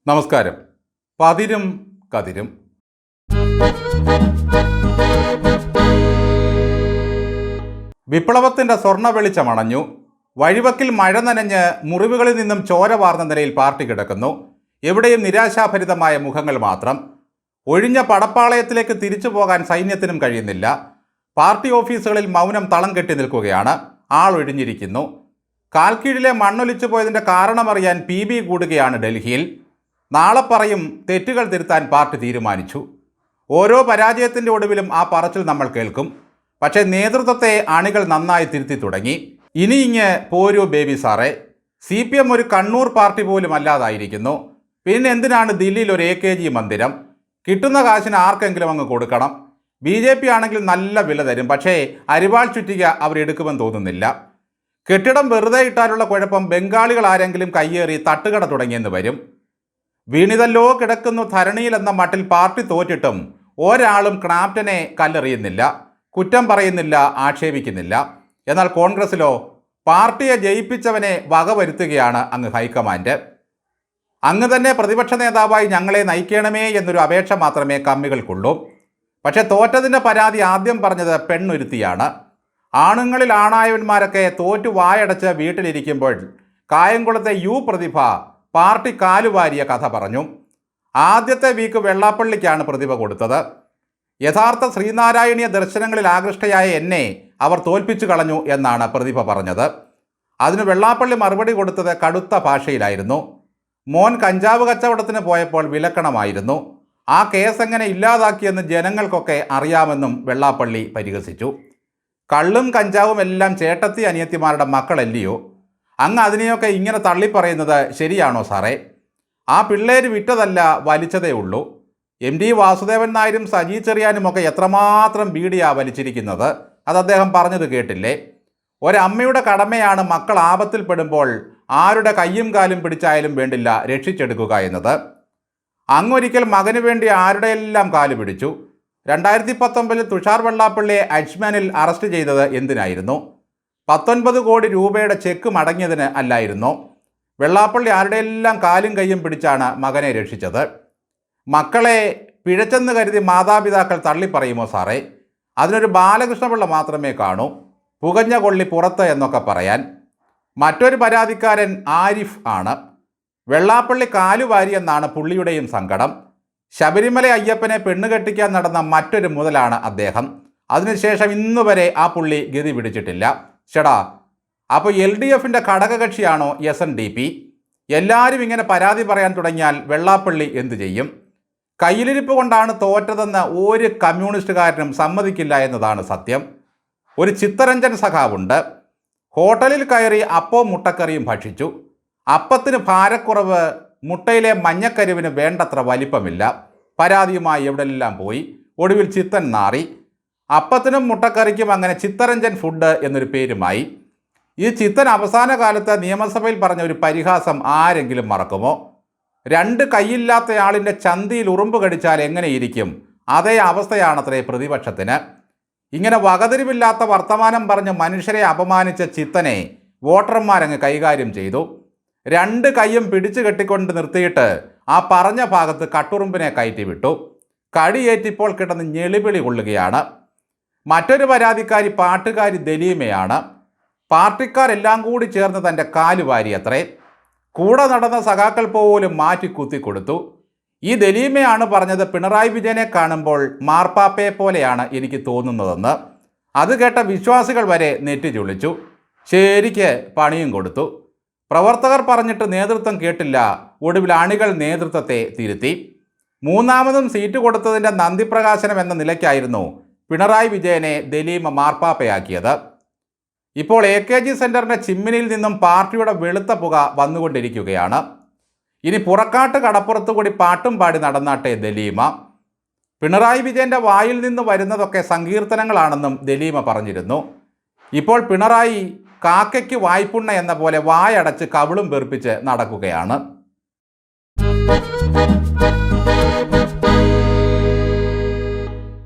നമസ്കാരം. പതിരും കതിരും. വിപ്ലവത്തിൻ്റെ സ്വർണ്ണ വെളിച്ചമണഞ്ഞു. വഴിവക്കിൽ മഴ നനഞ്ഞ് മുറിവുകളിൽ നിന്നും ചോര വാർന്ന നിലയിൽ പാർട്ടി കിടക്കുന്നു. എവിടെയും നിരാശാഭരിതമായ മുഖങ്ങൾ മാത്രം. ഒഴിഞ്ഞ പടപ്പാളയത്തിലേക്ക് തിരിച്ചു പോകാൻ സൈന്യത്തിനും കഴിയുന്നില്ല. പാർട്ടി ഓഫീസുകളിൽ മൗനം തളം കെട്ടി നിൽക്കുകയാണ്. ആളൊഴിഞ്ഞിരിക്കുന്നു. കാൽക്കീഴിലെ മണ്ണൊലിച്ചു പോയതിൻ്റെ കാരണമറിയാൻ PB കൂടുകയാണ് ഡൽഹിയിൽ. നാളെ പറയും തെറ്റുകൾ തിരുത്താൻ പാർട്ടി തീരുമാനിച്ചു. ഓരോ പരാജയത്തിൻ്റെ ഒടുവിലും ആ പറച്ചിൽ നമ്മൾ കേൾക്കും. പക്ഷേ നേതൃത്വത്തെ അണികൾ നന്നായി തിരുത്തി തുടങ്ങി. ഇനി ഇങ്ങ് പോരൂ ബേബി സാറേ. CPM ഒരു കണ്ണൂർ പാർട്ടി പോലും അല്ലാതായിരിക്കുന്നു. പിന്നെ എന്തിനാണ് ദില്ലിയിൽ ഒരു AKG മന്ദിരം? കിട്ടുന്ന കാശിന് ആർക്കെങ്കിലും അങ്ങ് കൊടുക്കണം. BJP ആണെങ്കിൽ നല്ല വില തരും. പക്ഷേ അരിവാൾ ചുറ്റിക അവരെടുക്കുമെന്ന് തോന്നുന്നില്ല. കെട്ടിടം വെറുതെ ഇട്ടാലുള്ള കുഴപ്പം ബംഗാളികൾ ആരെങ്കിലും കയ്യേറി തട്ടുകട തുടങ്ങിയെന്ന് വരും. വീണിതല്ലോ കിടക്കുന്നു ധരണിയിൽ എന്ന മട്ടിൽ പാർട്ടി തോറ്റിട്ടും ഒരാളും ക്രാപ്റ്റനെ കല്ലെറിയുന്നില്ല, കുറ്റം പറയുന്നില്ല, ആക്ഷേപിക്കുന്നില്ല. എന്നാൽ കോൺഗ്രസിലോ പാർട്ടിയെ ജയിപ്പിച്ചവനെ വകവരുത്തുകയാണ് അങ്ങ് ഹൈക്കമാൻഡ്. അങ്ങ് തന്നെ പ്രതിപക്ഷ നേതാവായി ഞങ്ങളെ നയിക്കണമേ എന്നൊരു അപേക്ഷ മാത്രമേ കമ്മികൾക്കുള്ളൂ. പക്ഷേ തോറ്റതിൻ്റെ പരാതി ആദ്യം പറഞ്ഞത് പെണ്ണൊരുത്തിയാണ്. ആണുങ്ങളിൽ ആണായവന്മാരൊക്കെ തോറ്റു വായടച്ച് വീട്ടിലിരിക്കുമ്പോൾ കായംകുളത്തെ പ്രതിഭ പാർട്ടി കാലുവാരിയ കഥ പറഞ്ഞു. ആദ്യത്തെ വീക്ക് വെള്ളാപ്പള്ളിക്കാണ് പ്രതിഭ കൊടുത്തത്. യഥാർത്ഥ ശ്രീനാരായണീയ ദർശനങ്ങളിൽ ആകൃഷ്ടയായ എന്നെ അവർ തോൽപ്പിച്ചു കളഞ്ഞു എന്നാണ് പ്രതിഭ പറഞ്ഞത്. അതിന് വെള്ളാപ്പള്ളി മറുപടി കൊടുത്തത് കടുത്ത ഭാഷയിലായിരുന്നു. മോൻ കഞ്ചാവ് കച്ചവടത്തിന് പോയപ്പോൾ വിലക്കണമായിരുന്നു. ആ കേസ് എങ്ങനെ ഇല്ലാതാക്കിയെന്ന് ജനങ്ങൾക്കൊക്കെ അറിയാമെന്നും വെള്ളാപ്പള്ളി പരിഹസിച്ചു. കള്ളും കഞ്ചാവും എല്ലാം ചേട്ടത്തി അനിയത്തിമാരുടെ മക്കളല്ലയോ? അങ്ങ് അതിനെയൊക്കെ ഇങ്ങനെ തള്ളിപ്പറയുന്നത് ശരിയാണോ സാറേ? ആ പിള്ളേര് വിറ്റതല്ല, വലിച്ചതേ ഉള്ളൂ. MD വാസുദേവൻ നായരും സജി ചെറിയാനുമൊക്കെ എത്രമാത്രം ബീഡിയാ വലിച്ചിരിക്കുന്നത് അത് അദ്ദേഹം പറഞ്ഞത് കേട്ടില്ലേ? ഒരമ്മയുടെ കടമയാണ് മക്കൾ ആപത്തിൽപ്പെടുമ്പോൾ ആരുടെ കയ്യും കാലും പിടിച്ചായാലും വേണ്ടില്ല രക്ഷിച്ചെടുക്കുക എന്നത്. അങ്ങൊരിക്കൽ മകന് വേണ്ടി ആരുടെയെല്ലാം കാല് പിടിച്ചു. 2019 തുഷാർ വെള്ളാപ്പള്ളിയെ അജ്മാനിൽ അറസ്റ്റ് ചെയ്തത് എന്തിനായിരുന്നു? 19 കോടി രൂപയുടെ ചെക്ക് മടങ്ങിയതിന് അല്ലായിരുന്നോ? വെള്ളാപ്പള്ളി ആരുടെയെല്ലാം കാലും കയ്യും പിടിച്ചാണ് മകനെ രക്ഷിച്ചത്. മക്കളെ പിഴച്ചെന്ന് കരുതി മാതാപിതാക്കൾ തള്ളിപ്പറയുമോ സാറേ? അതിനൊരു ബാലകൃഷ്ണപിള്ള മാത്രമേ കാണൂ. പുകഞ്ഞ കൊള്ളി പുറത്ത് എന്നൊക്കെ പറയാൻ. മറ്റൊരു പരാതിക്കാരൻ ആരിഫ് ആണ്. വെള്ളാപ്പള്ളി കാലുവാരിയെന്നാണ് പുള്ളിയുടെയും സങ്കടം. ശബരിമല അയ്യപ്പനെ പെണ്ണുകെട്ടിക്കാൻ നടന്ന മറ്റൊരു മുതലാണ് അദ്ദേഹം. അതിനുശേഷം ഇന്നുവരെ ആ പുള്ളി ഗതി പിടിച്ചിട്ടില്ല. ചേടാ, അപ്പോൾ LDFിൻ്റെ ഘടകകക്ഷിയാണോ SNDP? എല്ലാവരും ഇങ്ങനെ പരാതി പറയാൻ തുടങ്ങിയാൽ വെള്ളാപ്പള്ളി എന്തു ചെയ്യും? കയ്യിലിരിപ്പ് കൊണ്ടാണ് തോറ്റതെന്ന് ഒരു കമ്മ്യൂണിസ്റ്റുകാരനും സമ്മതിക്കില്ല എന്നതാണ് സത്യം. ഒരു ചിത്തരഞ്ജൻ സഖാവുണ്ട്. ഹോട്ടലിൽ കയറി അപ്പവും മുട്ടക്കറിയും ഭക്ഷിച്ചു. അപ്പത്തിന് ഭാരക്കുറവ്, മുട്ടയിലെ മഞ്ഞക്കരുവിന് വേണ്ടത്ര വലിപ്പമില്ല. പരാതിയുമായി എവിടെല്ലാം പോയി. ഒടുവിൽ ചിത്തൻ നാറി. അപ്പത്തിനും മുട്ടക്കറിക്കും അങ്ങനെ ചിത്തരഞ്ജൻ ഫുഡ് എന്നൊരു പേരുമായി. ഈ ചിത്തൻ അവസാന കാലത്ത് നിയമസഭയിൽ പറഞ്ഞ ഒരു പരിഹാസം ആരെങ്കിലും മറക്കുമോ? 2 കൈയില്ലാത്തയാളിൻ്റെ ചന്തിയിൽ ഉറുമ്പ് കടിച്ചാൽ എങ്ങനെയിരിക്കും? അതേ അവസ്ഥയാണത്രേ പ്രതിപക്ഷത്തിന്. ഇങ്ങനെ വകതിരിവില്ലാത്ത വർത്തമാനം പറഞ്ഞ് മനുഷ്യരെ അപമാനിച്ച ചിത്തനെ വോട്ടർമാരങ്ങ് കൈകാര്യം ചെയ്തു. 2 കൈയും പിടിച്ചു കെട്ടിക്കൊണ്ട് നിർത്തിയിട്ട് ആ പറഞ്ഞ ഭാഗത്ത് കട്ടുറുമ്പിനെ കയറ്റി വിട്ടു. കടിയേറ്റിപ്പോൾ കിടന്ന് ഞെളിവിളി കൊള്ളുകയാണ്. മറ്റൊരു പരാതിക്കാരി പാട്ടുകാരി ദലീമയാണ്. പാർട്ടിക്കാരെല്ലാം കൂടി ചേർന്ന് തൻ്റെ കാലുവാരി അത്രേ. കൂടെ നടന്ന സഖാക്കൾ പോലും മാറ്റി കുത്തിക്കൊടുത്തു. ഈ ദലീമയാണ് പറഞ്ഞത് പിണറായി വിജയനെ കാണുമ്പോൾ മാർപ്പാപ്പയെ പോലെയാണ് എനിക്ക് തോന്നുന്നതെന്ന്. അത് കേട്ട വിശ്വാസികൾ വരെ നെറ്റി ചുളിച്ചു. ശരിക്ക് പണിയും കൊടുത്തു. പ്രവർത്തകർ പറഞ്ഞിട്ട് നേതൃത്വം കേട്ടില്ല. ഒടുവിൽ അണികൾ നേതൃത്വത്തെ തിരുത്തി. 3ാമതും സീറ്റ് കൊടുത്തതിൻ്റെ നന്ദിപ്രകാശനം എന്ന നിലയ്ക്കായിരുന്നു പിണറായി വിജയനെ ദലീമ മാർപ്പാപ്പയാക്കിയത്. ഇപ്പോൾ AKG സെൻറ്ററിൻ്റെ ചിമ്മിനിയിൽ നിന്നും പാർട്ടിയുടെ വെളുത്ത പുക വന്നുകൊണ്ടിരിക്കുകയാണ്. ഇനി പുറക്കാട്ട് കടപ്പുറത്തു കൂടി പാട്ടും പാടി നടന്നാട്ടെ ദലീമ. പിണറായി വിജയൻ്റെ വായിൽ നിന്ന് വരുന്നതൊക്കെ സങ്കീർത്തനങ്ങളാണെന്നും ദലീമ പറഞ്ഞിരുന്നു. ഇപ്പോൾ പിണറായി കാക്കയ്ക്ക് വായ്പുണ്ണ എന്ന പോലെ വായടച്ച് കവിളും വെറുപ്പിച്ച് നടക്കുകയാണ്.